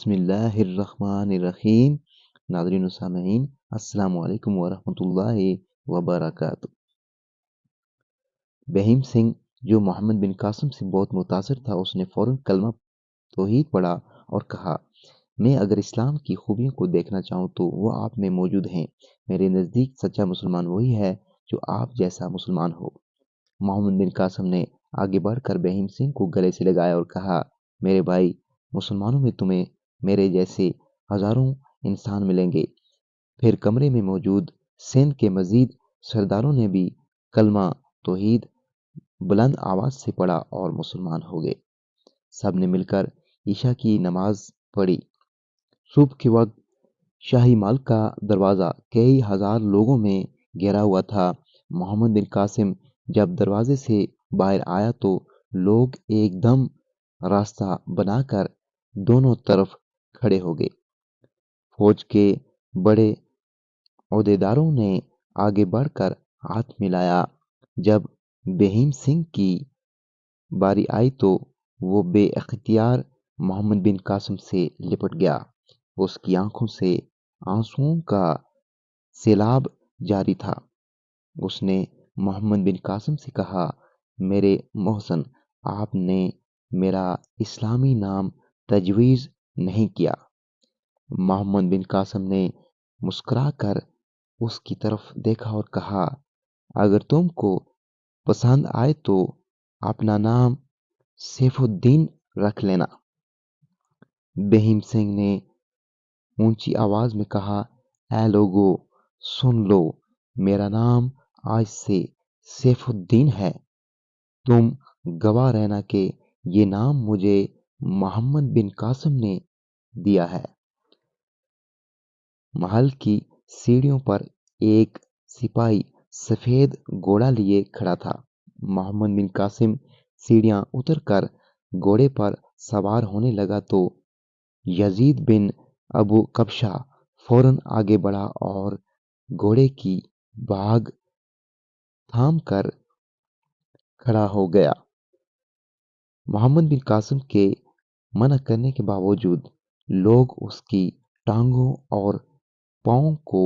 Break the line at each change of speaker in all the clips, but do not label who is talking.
بسم اللہ الرحمن الرحیم۔ ناظرین و سامعین، السلام علیکم ورحمۃ اللہ وبرکاتہ۔ بہیم سنگھ جو محمد بن قاسم سے بہت متاثر تھا، اس نے فوراً کلمہ توحید پڑھا اور کہا، میں اگر اسلام کی خوبیوں کو دیکھنا چاہوں تو وہ آپ میں موجود ہیں۔ میرے نزدیک سچا مسلمان وہی ہے جو آپ جیسا مسلمان ہو۔ محمد بن قاسم نے آگے بڑھ کر بہیم سنگھ کو گلے سے لگایا اور کہا، میرے بھائی، مسلمانوں میں تمہیں میرے جیسے ہزاروں انسان ملیں گے۔ پھر کمرے میں موجود سندھ کے مزید سرداروں نے بھی کلمہ توحید بلند آواز سے پڑھا اور مسلمان ہو گئے۔ سب نے مل کر عشاء کی نماز پڑھی۔ صبح کے وقت شاہی محل کا دروازہ کئی ہزار لوگوں میں گھیرا ہوا تھا۔ محمد بن قاسم جب دروازے سے باہر آیا تو لوگ ایک دم راستہ بنا کر دونوں طرف کھڑے ہو گئے۔ فوج کے بڑے عہدیداروں نے آگے بڑھ کر ہاتھ ملایا۔ جب بہیم سنگھ کی باری آئی تو وہ بے اختیار محمد بن قاسم سے لپٹ گیا۔ اس کی آنکھوں سے آنسوؤں کا سیلاب جاری تھا۔ اس نے محمد بن قاسم سے کہا، میرے محسن، آپ نے میرا اسلامی نام تجویز نہیں کیا۔ محمد بن قاسم نے مسکرا کر اس کی طرف دیکھا اور کہا، اگر تم کو پسند آئے تو اپنا نام سیف الدین رکھ لینا۔ بہیم سنگھ نے اونچی آواز میں کہا، اے لوگو، سن لو، میرا نام آج سے سیف الدین ہے۔ تم گواہ رہنا کہ یہ نام مجھے محمد بن قاسم نے دیا ہے۔ محل کی سیڑھیوں پر ایک سپاہی سفید گھوڑا لیے کھڑا تھا۔ محمد بن قاسم سیڑھیاں اتر کر گھوڑے پر سوار ہونے لگا تو یزید بن ابو قبشہ فوراً آگے بڑھا اور گھوڑے کی بھاگ تھام کر کھڑا ہو گیا۔ محمد بن قاسم کے منع کرنے کے باوجود لوگ اس کی ٹانگوں اور پاؤں کو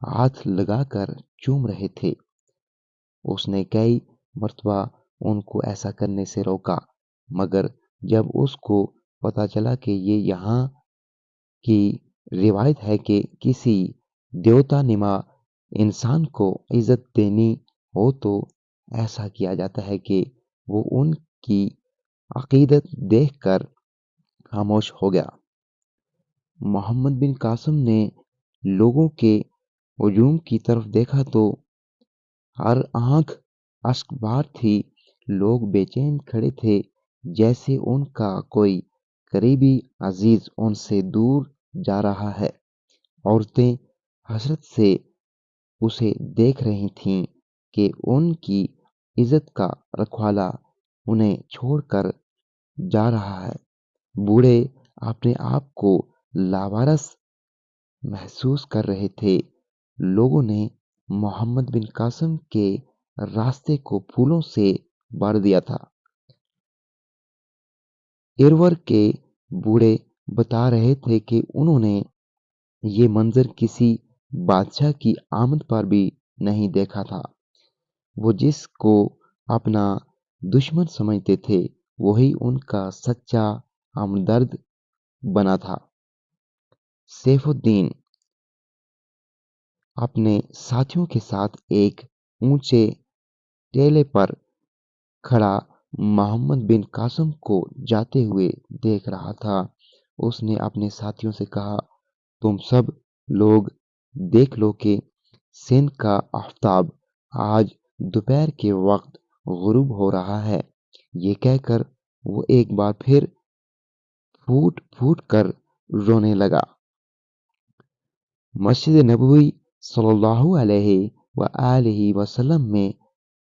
ہاتھ لگا کر چوم رہے تھے۔ اس نے کئی مرتبہ ان کو ایسا کرنے سے روکا، مگر جب اس کو پتہ چلا کہ یہ یہاں کی روایت ہے کہ کسی دیوتا نما انسان کو عزت دینی ہو تو ایسا کیا جاتا ہے کہ وہ ان کی عقیدت دیکھ کر خاموش ہو گیا۔ محمد بن قاسم نے لوگوں کے ہجوم کی طرف دیکھا تو ہر آنکھ اشک بار تھی۔ لوگ بے چین کھڑے تھے، جیسے ان کا کوئی قریبی عزیز ان سے دور جا رہا ہے۔ عورتیں حسرت سے اسے دیکھ رہی تھیں کہ ان کی عزت کا رکھوالا انہیں چھوڑ کر جا رہا ہے۔ بوڑھے اپنے آپ کو لاوارث محسوس کر رہے تھے۔ لوگوں نے محمد بن قاسم کے راستے کو پھولوں سے بھر دیا تھا۔ ارور کے بوڑھے بتا رہے تھے کہ انہوں نے یہ منظر کسی بادشاہ کی آمد پر بھی نہیں دیکھا تھا۔ وہ جس کو اپنا دشمن سمجھتے تھے وہی ان کا سچا ہمدرد بنا تھا۔ سیف الدین اپنے ساتھیوں کے ساتھ ایک اونچے ٹیلے پر کھڑا محمد بن قاسم کو جاتے ہوئے دیکھ رہا تھا۔ اس نے اپنے ساتھیوں سے کہا، تم سب لوگ دیکھ لو کہ سندھ کا آفتاب آج دوپہر کے وقت غروب ہو رہا ہے۔ یہ کہہ کر وہ ایک بار پھر پھوٹ پھوٹ کر رونے لگا۔ مسجد نبوی صلی اللہ علیہ وآلہ وسلم میں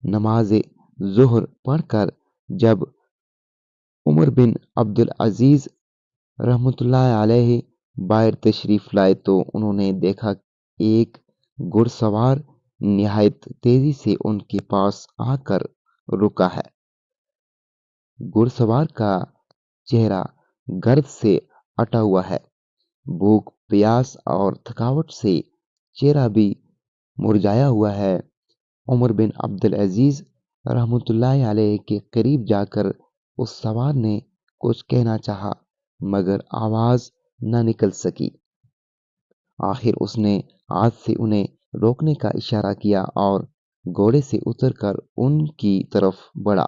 نماز ظہر پڑھ کر جب عمر بن عبدالعزیز رحمۃ اللہ علیہ باہر تشریف لائے تو انہوں نے دیکھا ایک گھڑ سوار نہایت تیزی سے ان کے پاس آ کر رکا ہے۔ گھڑ سوار کا چہرہ گرد سے اٹا ہوا ہے، بھوک پیاس اور تھکاوٹ سے چہرہ بھی مرجھایا ہوا ہے۔ عمر بن عبدالعزیز رحمۃ اللہ علیہ کے قریب جا کر اس سوار نے کچھ کہنا چاہا مگر آواز نہ نکل سکی۔ آخر اس نے ہاتھ سے انہیں روکنے کا اشارہ کیا اور گھوڑے سے اتر کر ان کی طرف بڑھا،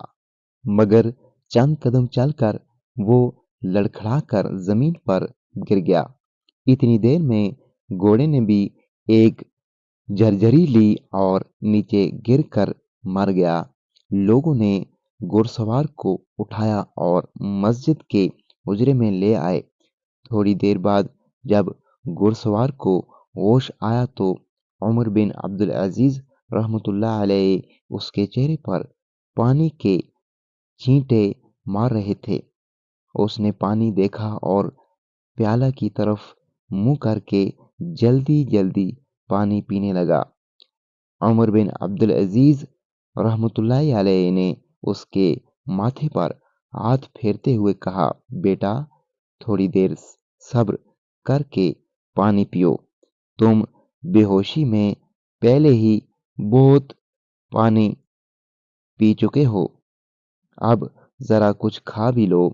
مگر چند قدم چل کر وہ لڑکھڑا کر زمین پر گر گیا۔ اتنی دیر میں گھوڑے نے بھی ایک جھرجھری لی اور نیچے گر کر مر گیا۔ لوگوں نے گھوڑ سوار کو اٹھایا اور مسجد کے حجرے میں لے آئے۔ تھوڑی دیر بعد جب گھوڑ سوار کو ہوش آیا تو عمر بن عبدالعزیز رحمۃ اللہ علیہ اس کے چہرے پر پانی کے چھینٹے مار رہے تھے۔ اس نے پانی دیکھا اور پیالہ کی طرف منہ کر کے جلدی جلدی پانی پینے لگا۔ عمر بن عبدالعزیز رحمۃ اللہ علیہ نے اس کے ماتھے پر ہاتھ پھیرتے ہوئے کہا، بیٹا تھوڑی دیر صبر کر کے پانی پیو، تم بے ہوشی میں پہلے ہی بہت پانی پی چکے ہو، اب ذرا کچھ کھا بھی لو۔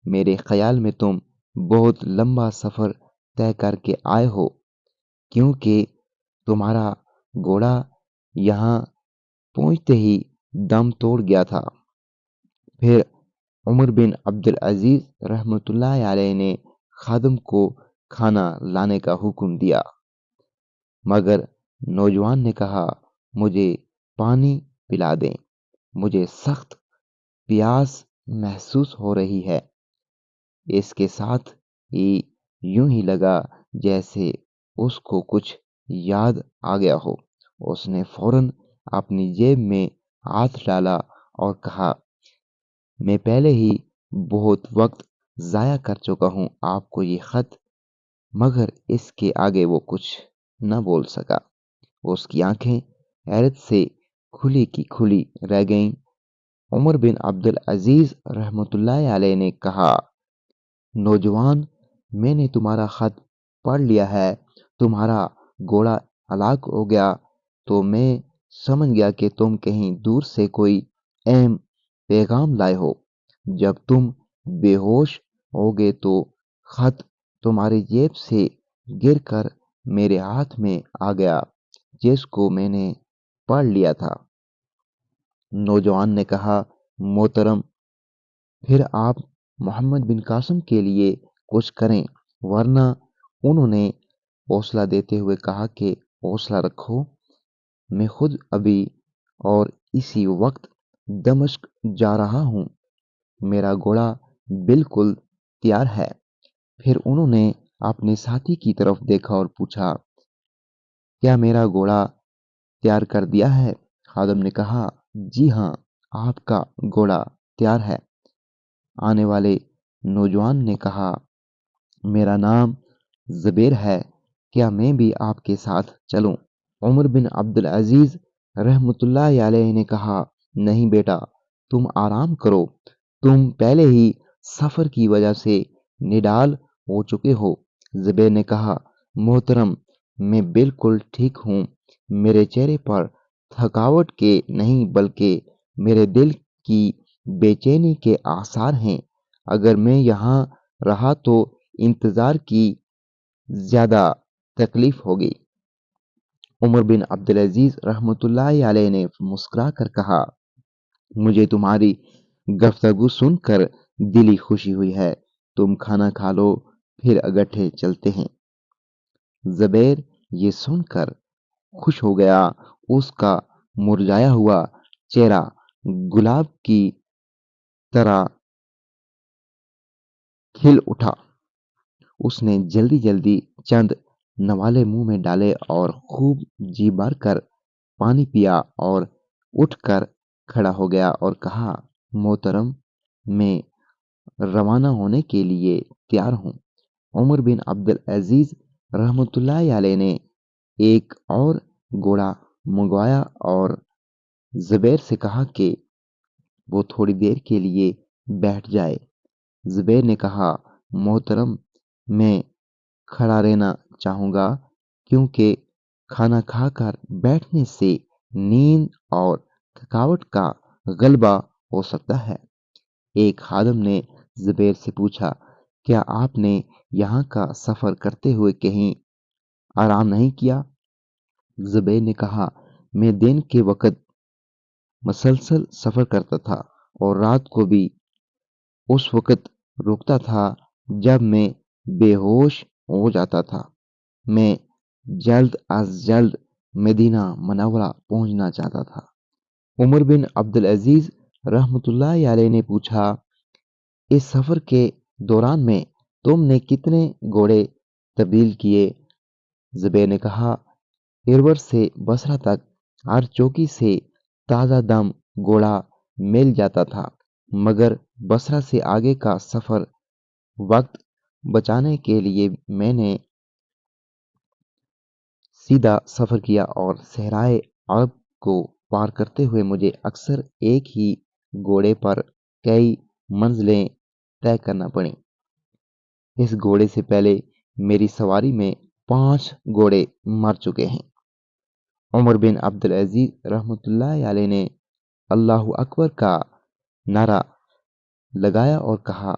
میرے خیال میں تم بہت لمبا سفر طے کر کے آئے ہو، کیونکہ تمہارا گھوڑا یہاں پہنچتے ہی دم توڑ گیا تھا۔ پھر عمر بن عبدالعزیز رحمۃ اللہ علیہ نے خادم کو کھانا لانے کا حکم دیا، مگر نوجوان نے کہا، مجھے پانی پلا دیں، مجھے سخت پیاس محسوس ہو رہی ہے۔ اس کے ساتھ ہی یوں ہی لگا جیسے اس کو کچھ یاد آ گیا ہو۔ اس نے فوراً اپنی جیب میں ہاتھ ڈالا اور کہا، میں پہلے ہی بہت وقت ضائع کر چکا ہوں آپ کو یہ خط، مگر اس کے آگے وہ کچھ نہ بول سکا۔ اس کی آنکھیں حیرت سے کھلی کی کھلی رہ گئیں۔ عمر بن عبدالعزیز رحمۃ اللہ علیہ نے کہا، نوجوان، میں نے تمہارا خط پڑھ لیا ہے۔ تمہارا گھوڑا ہلاک ہو گیا تو میں سمجھ گیا کہ تم کہیں دور سے کوئی اہم پیغام لائے ہو۔ جب تم بے ہوش ہو گئے تو خط تمہاری جیب سے گر کر میرے ہاتھ میں آ گیا، جس کو میں نے پڑھ لیا تھا۔ نوجوان نے کہا، محترم، پھر آپ محمد بن قاسم کے لیے کچھ کریں، ورنہ انہوں نے حوصلہ دیتے ہوئے کہا کہ حوصلہ رکھو، میں خود ابھی اور اسی وقت دمشق جا رہا ہوں، میرا گھوڑا بالکل تیار ہے۔ پھر انہوں نے اپنے ساتھی کی طرف دیکھا اور پوچھا، کیا میرا گھوڑا تیار کر دیا ہے؟ خادم نے کہا، جی ہاں، آپ کا گھوڑا تیار ہے۔ آنے والے نوجوان نے کہا، میرا نام زبیر ہے، کیا میں بھی آپ کے ساتھ چلوں؟ عمر بن عبدالعزیز رحمۃ اللہ علیہ نے کہا، نہیں بیٹا، تم آرام کرو، تم پہلے ہی سفر کی وجہ سے نڈال ہو چکے ہو۔ زبیر نے کہا، محترم، میں بالکل ٹھیک ہوں، میرے چہرے پر تھکاوٹ کے نہیں بلکہ میرے دل کی بے چینی کے آثار ہیں۔ اگر میں یہاں رہا تو انتظار کی زیادہ تکلیف ہوگی۔ عمر بن عبدالعزیز رحمۃ اللہ علیہ نے مسکرا کر کہا، مجھے تمہاری گفتگو سن کر دلی خوشی ہوئی ہے، تم کھانا کھا لو، پھر اگٹھے چلتے ہیں۔ زبیر یہ سن کر خوش ہو گیا، اس کا مرجھایا ہوا چہرہ گلاب کی طرح کھل اٹھا۔ اس نے جلدی جلدی چند نوالے منہ میں ڈالے اور خوب جی بھر کر پانی پیا اور اٹھ کر کھڑا ہو گیا اور کہا، محترم، میں روانہ ہونے کے لیے تیار ہوں۔ عمر بن عبدالعزیز رحمۃ اللہ علیہ نے ایک اور گھوڑا منگوایا اور زبیر سے کہا کہ وہ تھوڑی دیر کے لیے بیٹھ جائے۔ زبیر نے کہا، محترم، میں کھڑا رہنا چاہوں گا کیونکہ کھانا کھا کر بیٹھنے سے نیند اور تھکاوٹ کا غلبہ ہو سکتا ہے۔ ایک خادم نے زبیر سے پوچھا، کیا آپ نے یہاں کا سفر کرتے ہوئے کہیں آرام نہیں کیا؟ زبیر نے کہا، میں دن کے وقت مسلسل سفر کرتا تھا اور رات کو بھی اس وقت رکتا تھا جب میں بے ہوش ہو جاتا تھا۔ میں جلد از جلد مدینہ منورہ پہنچنا چاہتا تھا۔ عمر بن عبدالعزیز رحمۃ اللہ علیہ نے پوچھا، اس سفر کے دوران میں تم نے کتنے گھوڑے تبدیل کیے؟ زبیر نے کہا، ارور سے بصرہ تک ہر چوکی سے تازہ دم گھوڑا مل جاتا تھا، مگر بصرہ سے آگے کا سفر وقت بچانے کے لیے میں نے سیدھا سفر کیا اور صحرائے عرب کو پار کرتے ہوئے مجھے اکثر ایک ہی گھوڑے پر کئی منزلیں طے کرنا پڑیں۔ اس گھوڑے سے پہلے میری سواری میں 5 گھوڑے مر چکے ہیں۔ عمر بن عبدالعزیز رحمۃ اللہ علیہ نے اللہ اکبر کا نعرہ لگایا اور کہا،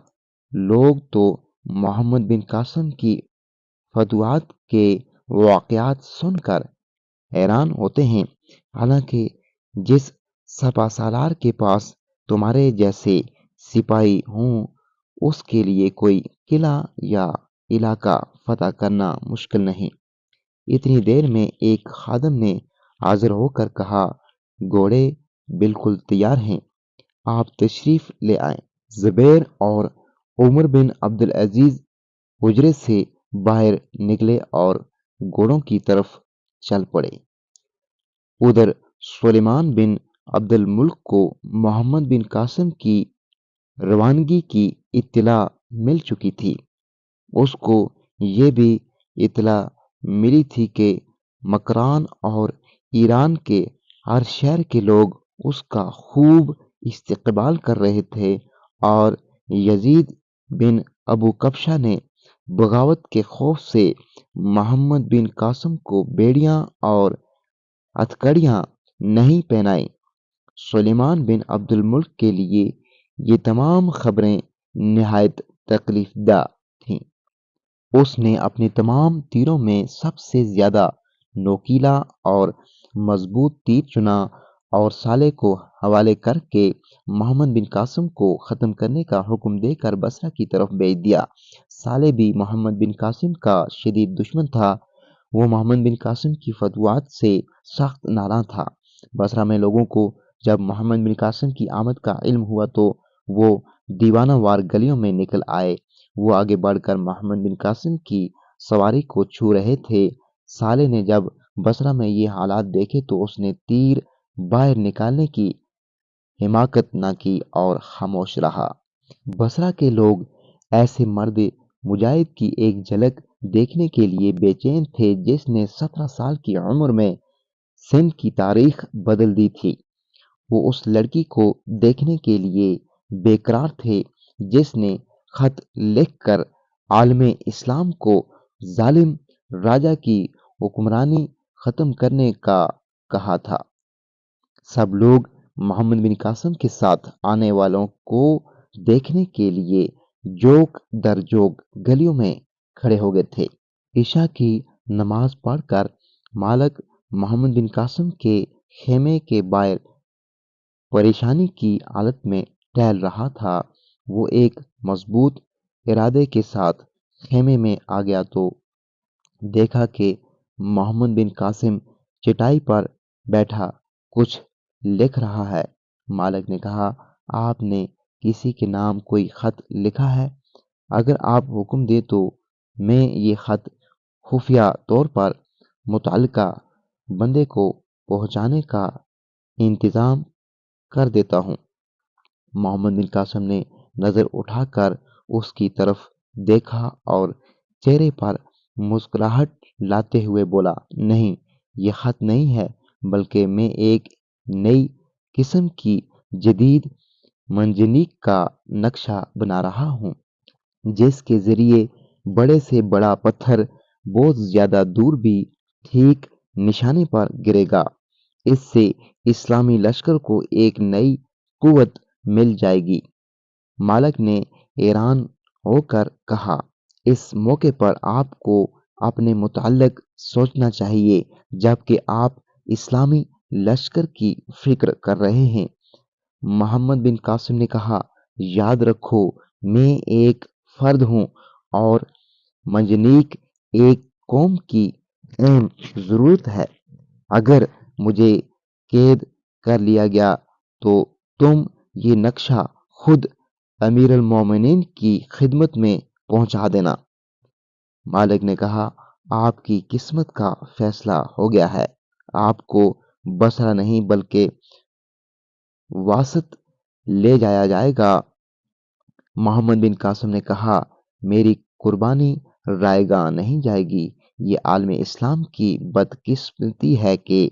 لوگ تو محمد بن قاسم کی فتوحات کے واقعات سن کر حیران ہوتے ہیں، حالانکہ جس سپہ سالار کے پاس تمہارے جیسے سپاہی ہوں اس کے لیے کوئی قلعہ یا علاقہ فتح کرنا مشکل نہیں۔ اتنی دیر میں ایک خادم نے حاضر ہو کر کہا، گھوڑے بالکل تیار ہیں، آپ تشریف لے آئیں۔ زبیر اور عمر بن عبدالعزیز حجرے سے باہر نکلے اور گھوڑوں کی طرف چل پڑے۔ ادھر سلیمان بن عبد الملک کو محمد بن قاسم کی روانگی کی اطلاع مل چکی تھی۔ اس کو یہ بھی اطلاع ملی تھی کہ مکران اور ایران کے ہر شہر کے لوگ اس کا خوب استقبال کر رہے تھے اور یزید بن ابو کبشہ نے بغاوت کے خوف سے محمد بن قاسم کو بیڑیاں اور ہتھکڑیاں نہیں پہنائیں۔ سلیمان بن عبد الملک کے لیے یہ تمام خبریں نہایت تکلیف دہ تھیں۔ اس نے اپنے تمام تیروں میں سب سے زیادہ نوکیلا اور مضبوط تیر چنا اور صالح کو حوالے کر کے محمد بن قاسم کو ختم کرنے کا حکم دے کر بصرہ کی طرف بھیج دیا۔ صالح بھی محمد بن قاسم کا شدید دشمن تھا، وہ محمد بن قاسم کی فتوحات سے سخت ناراض تھا۔ بصرہ میں لوگوں کو جب محمد بن قاسم کی آمد کا علم ہوا تو وہ دیوانہ وار گلیوں میں نکل آئے۔ وہ آگے بڑھ کر محمد بن قاسم کی سواری کو چھو رہے تھے۔ صالح نے جب بصرہ میں یہ حالات دیکھے تو اس نے تیر باہر نکالنے کی حماقت نہ کی اور خاموش رہا۔ بصرہ کے لوگ ایسے مرد مجاہد کی ایک جھلک دیکھنے کے لیے بے چین تھے جس نے 17 سال کی عمر میں سندھ کی تاریخ بدل دی تھی۔ وہ اس لڑکی کو دیکھنے کے لیے بے قرار تھے جس نے خط لکھ کر عالم اسلام کو ظالم راجا کی حکمرانی ختم کرنے کا کہا تھا۔ سب لوگ محمد بن قاسم کے ساتھ آنے والوں کو دیکھنے کے لیے جوک در جوک گلیوں میں کھڑے ہو گئے تھے۔ عشاء کی نماز پڑھ کر مالک محمد بن قاسم کے خیمے کے باہر پریشانی کی حالت میں ٹہل رہا تھا۔ وہ ایک مضبوط ارادے کے ساتھ خیمے میں آ گیا تو دیکھا کہ محمد بن قاسم چٹائی پر بیٹھا کچھ لکھ رہا ہے۔ مالک نے کہا، آپ نے کسی کے نام کوئی خط لکھا ہے؟ اگر آپ حکم دیں تو میں یہ خط خفیہ طور پر متعلقہ بندے کو پہنچانے کا انتظام کر دیتا ہوں۔ محمد بن قاسم نے نظر اٹھا کر اس کی طرف دیکھا اور چہرے پر مسکراہٹ لاتے ہوئے بولا، نہیں، یہ خط نہیں ہے، بلکہ میں ایک نئی قسم کی جدید منجنیق کا نقشہ بنا رہا ہوں جس کے ذریعے بڑے سے بڑا پتھر بہت زیادہ دور بھی ٹھیک نشانے پر گرے گا۔ اس سے اسلامی لشکر کو ایک نئی قوت مل جائے گی۔ مالک نے حیران ہو کر کہا، اس موقع پر آپ کو اپنے متعلق سوچنا چاہیے جبکہ آپ اسلامی لشکر کی فکر کر رہے ہیں۔ محمد بن قاسم نے کہا، یاد رکھو میں ایک فرد ہوں اور منجنیق ایک قوم کی اہم ضرورت ہے۔ اگر مجھے قید کر لیا گیا تو تم یہ نقشہ خود امیر المومنین کی خدمت میں پہنچا دینا۔ مالک نے کہا، آپ کی قسمت کا فیصلہ ہو گیا ہے، آپ کو بصرہ نہیں بلکہ واسط لے جایا جائے گا۔ محمد بن قاسم نے کہا، میری قربانی رائے گاہ نہیں جائے گی۔ یہ عالم اسلام کی بدقسمتی ہے کہ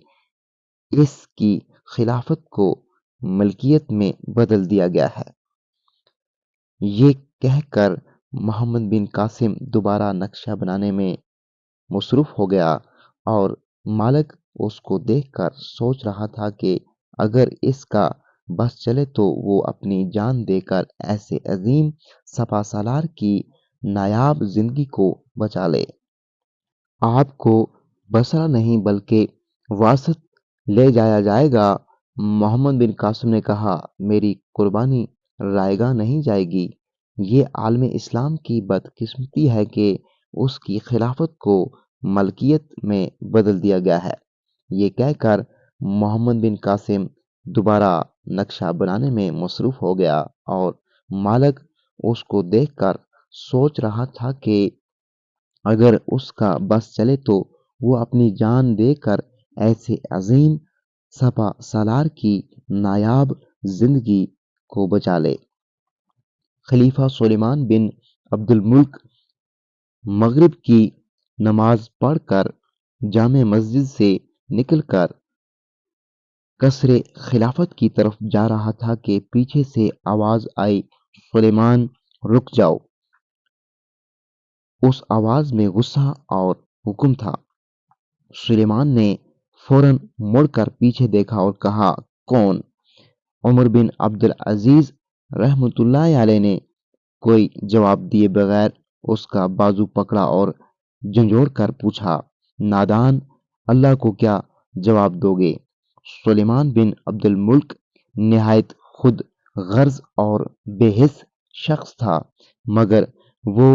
اس کی خلافت کو ملکیت میں بدل دیا گیا ہے۔ یہ کہہ کر محمد بن قاسم دوبارہ نقشہ بنانے میں مصروف ہو گیا اور مالک اس کو دیکھ کر سوچ رہا تھا کہ اگر اس کا بس چلے تو وہ اپنی جان دے کر ایسے عظیم سپہ سالار کی نایاب زندگی کو بچا لے۔ آپ کو بصرہ نہیں بلکہ واسط لے جایا جائے گا۔ محمد بن قاسم نے کہا، میری قربانی رائے گاہ نہیں جائے گی۔ یہ عالم اسلام کی بدقسمتی ہے کہ اس کی خلافت کو ملکیت میں بدل دیا گیا ہے۔ یہ کہہ کر محمد بن قاسم دوبارہ نقشہ بنانے میں مصروف ہو گیا اور مالک اس کو دیکھ کر سوچ رہا تھا کہ اگر اس کا بس چلے تو وہ اپنی جان دے کر ایسے عظیم سپہ سالار کی نایاب زندگی کو بچا لے۔ خلیفہ سلیمان بن عبد الملک مغرب کی نماز پڑھ کر جامع مسجد سے نکل کر قصر خلافت کی طرف جا رہا تھا کہ پیچھے سے آواز آئی، سلیمان رک جاؤ۔ اس آواز میں غصہ اور حکم تھا۔ سلیمان نے فوراً مڑ کر پیچھے دیکھا اور کہا، کون؟ عمر بن عبد العزیز رحمۃ اللہ علیہ نے کوئی جواب دیے بغیر اس کا بازو پکڑا اور جھنجھوڑ کر پوچھا، نادان، اللہ کو کیا جواب دو گے؟ سلیمان بن عبد الملک نہایت خود غرض اور بے حس شخص تھا، مگر وہ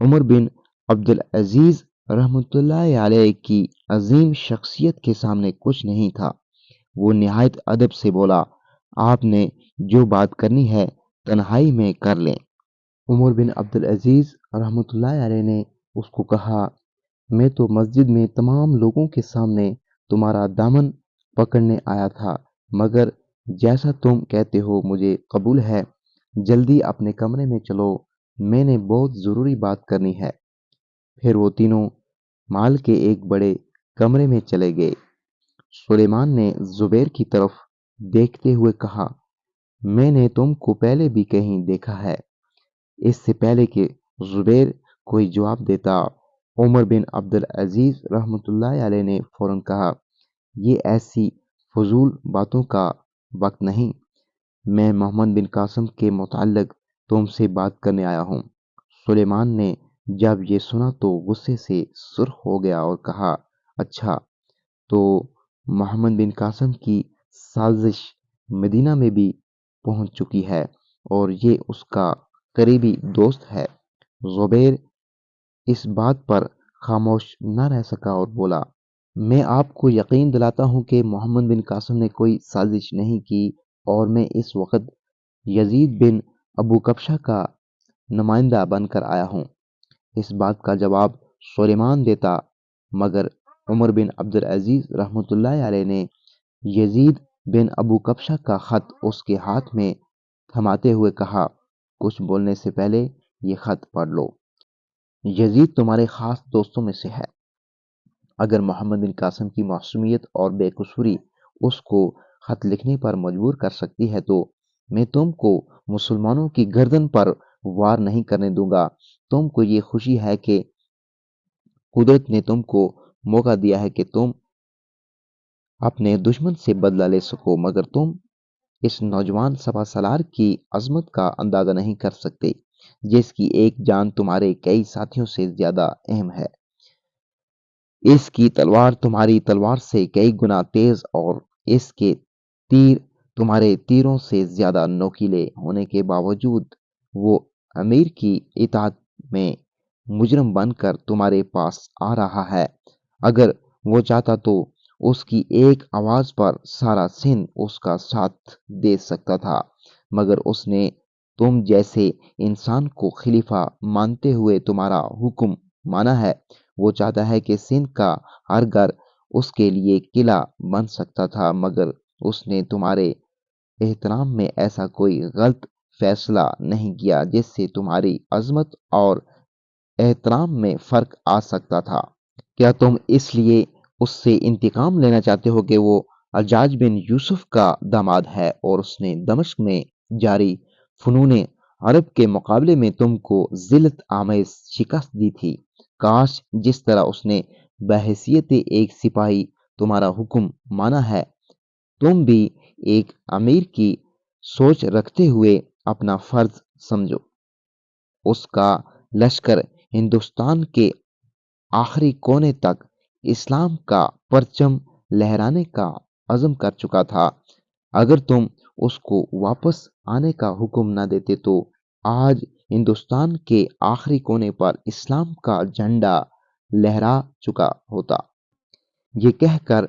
عمر بن عبد العزیز رحمۃ اللہ علیہ کی عظیم شخصیت کے سامنے کچھ نہیں تھا۔ وہ نہایت ادب سے بولا، آپ نے جو بات کرنی ہے تنہائی میں کر لیں۔ عمر بن عبد العزیز رحمۃ اللہ علیہ نے اس کو کہا، میں تو مسجد میں تمام لوگوں کے سامنے تمہارا دامن پکڑنے آیا تھا، مگر جیسا تم کہتے ہو مجھے قبول ہے۔ جلدی اپنے کمرے میں چلو، میں نے بہت ضروری بات کرنی ہے۔ پھر وہ تینوں مال کے ایک بڑے کمرے میں چلے گئے۔ سلیمان نے زبیر کی طرف دیکھتے ہوئے کہا، میں نے تم کو پہلے بھی کہیں دیکھا ہے۔ اس سے پہلے کہ زبیر کوئی جواب دیتا، عمر بن عبد العزیز رحمۃ اللہ علیہ نے فوراً کہا، یہ ایسی فضول باتوں کا وقت نہیں، میں محمد بن قاسم کے متعلق تم سے بات کرنے آیا ہوں۔ سلیمان نے جب یہ سنا تو غصے سے سرخ ہو گیا اور کہا، اچھا، تو محمد بن قاسم کی سازش مدینہ میں بھی پہنچ چکی ہے اور یہ اس کا قریبی دوست ہے۔ زبیر اس بات پر خاموش نہ رہ سکا اور بولا، میں آپ کو یقین دلاتا ہوں کہ محمد بن قاسم نے کوئی سازش نہیں کی اور میں اس وقت یزید بن ابو کبشہ کا نمائندہ بن کر آیا ہوں۔ اس بات کا جواب سلیمان دیتا، مگر عمر بن عبد العزیز رحمۃ اللہ علیہ نے یزید بن ابو کبشہ کا خط اس کے ہاتھ میں تھماتے ہوئے کہا، کچھ بولنے سے پہلے یہ خط پڑھ لو۔ یزید تمہارے خاص دوستوں میں سے ہے۔ اگر محمد بن قاسم کی معصومیت اور بے قصوری اس کو خط لکھنے پر مجبور کر سکتی ہے تو میں تم کو مسلمانوں کی گردن پر وار نہیں کرنے دوں گا۔ تم کو یہ خوشی ہے کہ قدرت نے تم کو موقع دیا ہے کہ تم اپنے دشمن سے بدلہ لے سکو، مگر تم اس نوجوان سپہ سالار کی عظمت کا اندازہ نہیں کر سکتے، جس کی ایک جان تمہارے کئی ساتھیوں سے زیادہ اہم ہے۔ اس کی تلوار تمہاری تلوار سے کئی گنا تیز اور اس کے تیر تمہارے تیروں سے زیادہ نوکیلے ہونے کے باوجود وہ امیر کی اطاعت میں مجرم بن کر تمہارے پاس آ رہا ہے۔ اگر وہ چاہتا تو اس کی ایک آواز پر سارا سندھ اس کا ساتھ دے سکتا تھا، مگر اس نے تم جیسے انسان کو خلیفہ مانتے ہوئے تمہارا حکم مانا ہے۔ وہ چاہتا ہے کہ سندھ کا ہر گھر اس کے لیے قلعہ بن سکتا تھا، مگر اس نے تمہارے احترام میں ایسا کوئی غلط فیصلہ نہیں کیا جس سے تمہاری عظمت اور احترام میں فرق آ سکتا تھا۔ کیا تم اس لیے اس سے انتقام لینا چاہتے ہو کہ وہ حجاج بن یوسف کا داماد ہے اور اس نے دمشق میں جاری فنون عرب کے مقابلے میں تم کو ذلت آمیز شکست دی تھی؟ کاش جس طرح اس نے بحیثیت ایک سپاہی تمہارا حکم مانا ہے، تم بھی ایک امیر کی سوچ رکھتے ہوئے اپنا فرض سمجھو۔ اس کا لشکر ہندوستان کے آخری کونے تک اسلام کا پرچم لہرانے کا عزم کر چکا تھا۔ اگر تم اس کو واپس آنے کا حکم نہ دیتے تو آج ہندوستان کے آخری کونے پر اسلام کا جھنڈا لہرا چکا ہوتا۔ یہ کہہ کر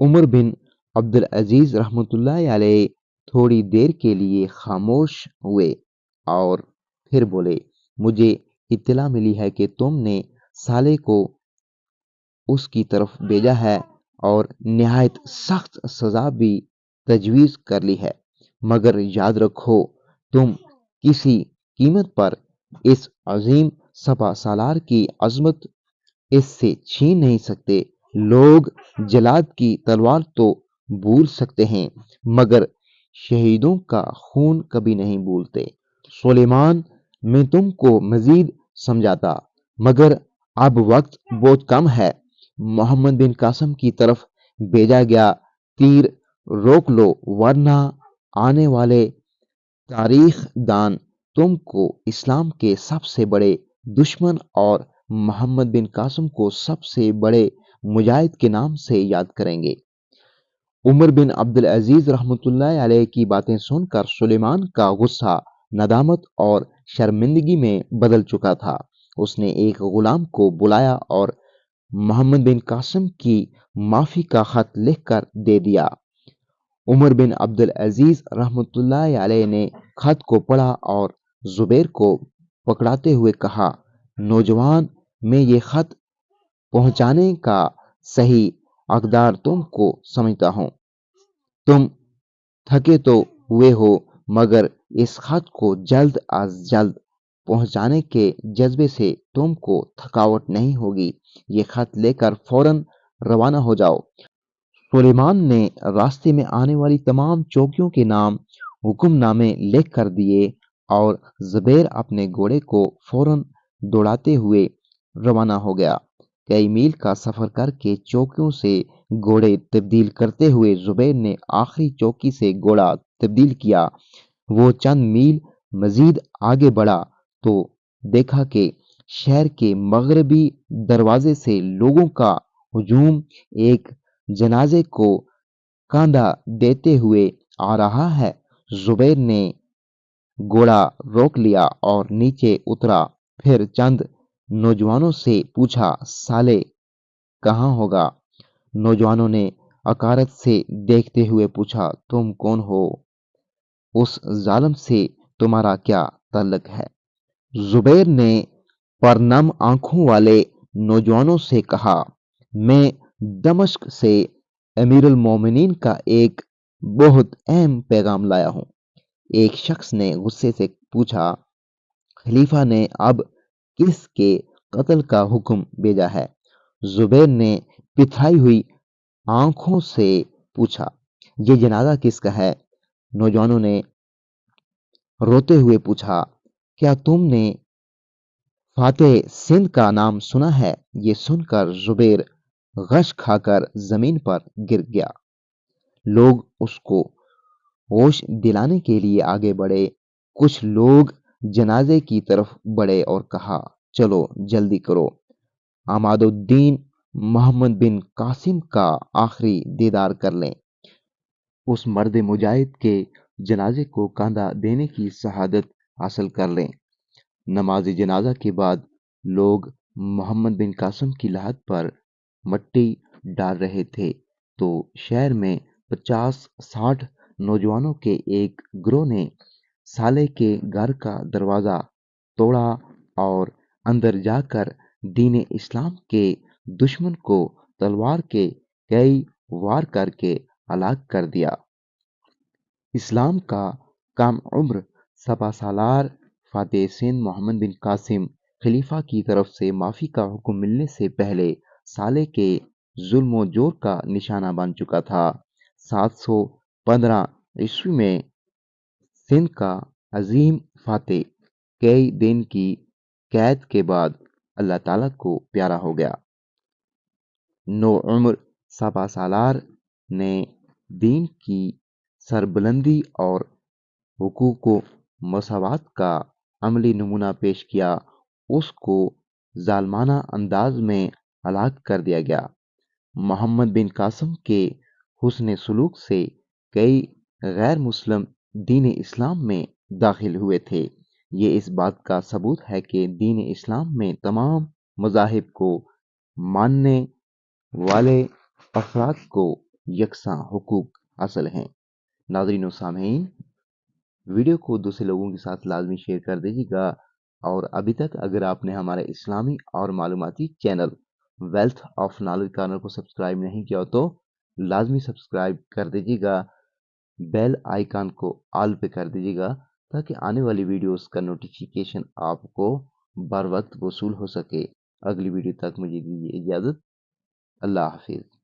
عمر بن عبدالعزیز رحمۃ اللہ علیہ تھوڑی دیر کے لیے خاموش ہوئے اور پھر بولے، مجھے اطلاع ملی ہے کہ تم نے سالے کو اس کی طرف بھیجا ہے اور نہایت سخت سزا بھی تجویز کر لی ہے، مگر یاد رکھو تم کسی قیمت پر اس عظیم سپہ سالار کی عظمت اس سے چھین نہیں سکتے۔ لوگ جلاد کی تلوار تو بھول سکتے ہیں مگر شہیدوں کا خون کبھی نہیں بھولتے۔ سلیمان، میں تم کو مزید سمجھاتا مگر اب وقت بہت کم ہے۔ محمد بن قاسم کی طرف بھیجا گیا تیر روک لو ورنہ آنے والے تاریخ دان تم کو اسلام کے سب سے بڑے دشمن اور محمد بن قاسم کو سب سے بڑے مجاہد کے نام سے یاد کریں گے۔ عمر بن عبدالعزیز رحمۃ اللہ علیہ کی باتیں سن کر سلیمان کا غصہ ندامت اور شرمندگی میں بدل چکا تھا۔ اس نے ایک غلام کو بلایا اور محمد بن قاسم کی معافی کا خط لکھ کر دے دیا۔ عمر بن عبدالعزیز رحمۃ اللہ علیہ نے خط کو پڑھا اور زبیر کو پکڑاتے ہوئے کہا، نوجوان، میں یہ خط پہنچانے کا صحیح حقدار تم کو سمجھتا ہوں۔ تم تھکے تو ہوئے ہو مگر اس خط کو جلد از جلد پہنچانے کے جذبے سے تم کو تھکاوٹ نہیں ہوگی۔ یہ خط لے کر فوراً روانہ ہو جاؤ۔ سلیمان نے راستے میں آنے والی تمام چوکیوں کے نام حکم نامے لکھ کر دیے اور زبیر اپنے گھوڑے کو فوراً دوڑاتے ہوئے روانہ ہو گیا۔ کئی میل کا سفر کر کے چوکیوں سے گھوڑے تبدیل کرتے ہوئے زبیر نے آخری چوکی سے گھوڑا تبدیل کیا۔ وہ چند میل مزید آگے بڑھا تو دیکھا کہ شہر کے مغربی دروازے سے لوگوں کا ہجوم ایک جنازے کو کاندھا دیتے ہوئے آ رہا ہے۔ زبیر نے گھوڑا روک لیا اور نیچے اترا، پھر چند نوجوانوں سے پوچھا، سالے کہاں ہوگا؟ نوجوانوں نے حقارت سے دیکھتے ہوئے پوچھا، تم کون ہو؟ اس ظالم سے تمہارا کیا تعلق ہے؟ زبیر نے پرنم آنکھوں والے نوجوانوں سے کہا، میں دمشق سے امیر المومنین کا ایک بہت اہم پیغام لایا ہوں۔ ایک شخص نے غصے سے پوچھا، خلیفہ نے اب کس کے قتل کا حکم بھیجا ہے؟ زبیر نے پتھرائی ہوئی آنکھوں سے پوچھا، یہ جنازہ کس کا ہے؟ نوجوانوں نے روتے ہوئے پوچھا، کیا تم نے فاتح سندھ کا نام سنا ہے؟ یہ سن کر زبیر غش کھا کر زمین پر گر گیا۔ لوگ اس کو ہوش دلانے کے لیے آگے بڑھے۔ کچھ لوگ جنازے کی طرف بڑھے اور کہا، چلو جلدی کرو، عماد الدین محمد بن قاسم کا آخری دیدار کر لیں، اس مرد مجاہد کے جنازے کو کاندھا دینے کی شہادت حاصل کر لیں۔ نماز جنازہ کے بعد لوگ محمد بن قاسم کی لاہت پر مٹی ڈال رہے تھے تو شہر میں 50-60 نوجوانوں کے ایک گروہ نے سالے کے گھر کا دروازہ توڑا اور اندر جا کر دین اسلام کے دشمن کو تلوار کے کئی وار کر کے ہلاک کر دیا۔ اسلام کا کم عمر سپہ سالار فاتح سندھ محمد بن قاسم خلیفہ کی طرف سے معافی کا حکم ملنے سے پہلے سالے کے ظلم و جور کا نشانہ بن چکا تھا۔ 715 عیسوی میں سندھ کا عظیم فاتح کئی دن کی قید کے بعد اللہ تعالیٰ کو پیارا ہو گیا۔ نوعمر سپہ سالار نے دین کی سربلندی اور حقوق و مساوات کا عملی نمونہ پیش کیا۔ اس کو ظالمانہ انداز میں ہلاک کر دیا گیا۔ محمد بن قاسم کے حسن سلوک سے کئی غیر مسلم دین اسلام میں داخل ہوئے تھے۔ یہ اس بات کا ثبوت ہے کہ دین اسلام میں تمام مذاہب کو ماننے والے افراد کو یکساں حقوق حاصل ہیں۔ ناظرین و سامعین، ویڈیو کو دوسرے لوگوں کے ساتھ لازمی شیئر کر دیجیے گا، اور ابھی تک اگر آپ نے ہمارے اسلامی اور معلوماتی channel wealth of knowledge corner کو سبسکرائب نہیں کیا تو لازمی سبسکرائب کر دیجیے گا، بیل آئیکن کو آل پہ کر دیجیے گا تاکہ آنے والی ویڈیوز کا نوٹیفیکیشن آپ کو بر وقت وصول ہو سکے۔ اگلی ویڈیو تک مجھے دیجیے اجازت۔ اللہ حافظ۔